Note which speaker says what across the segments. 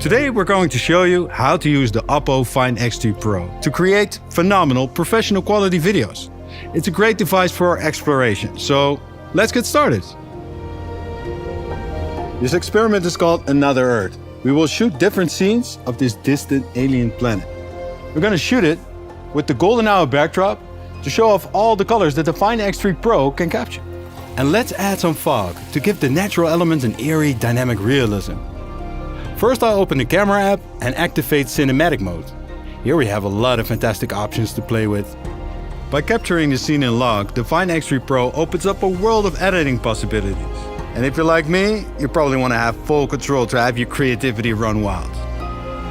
Speaker 1: Today we're going to show you how to use the OPPO Find X3 Pro to create phenomenal professional quality videos. It's a great device for exploration, so let's get started. This experiment is called Another Earth. We will shoot different scenes of this distant alien planet. We're going to shoot it with the golden hour backdrop to show off all the colors that the Find X3 Pro can capture. And let's add some fog to give the natural elements an eerie, dynamic realism. First, I'll open the camera app and activate cinematic mode. Here we have a lot of fantastic options to play with. By capturing the scene in log, the Find X3 Pro opens up a world of editing possibilities. And if you're like me, you probably want to have full control to have your creativity run wild.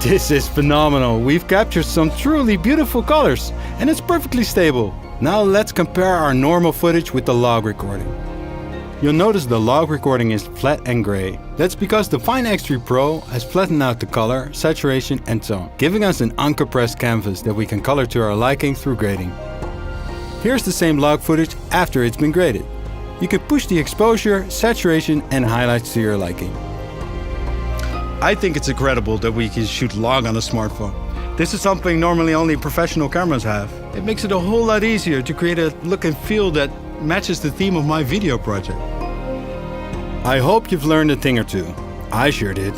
Speaker 1: This is phenomenal. We've captured some truly beautiful colors, and it's perfectly stable. Now let's compare our normal footage with the log recording. You'll notice the log recording is flat and gray. That's because the Find X3 Pro has flattened out the color, saturation and tone, giving us an uncompressed canvas that we can color to our liking through grading. Here's the same log footage after it's been graded. You can push the exposure, saturation and highlights to your liking. I think it's incredible that we can shoot log on a smartphone. This is something normally only professional cameras have. It makes it a whole lot easier to create a look and feel that matches the theme of my video project. I hope you've learned a thing or two. I sure did.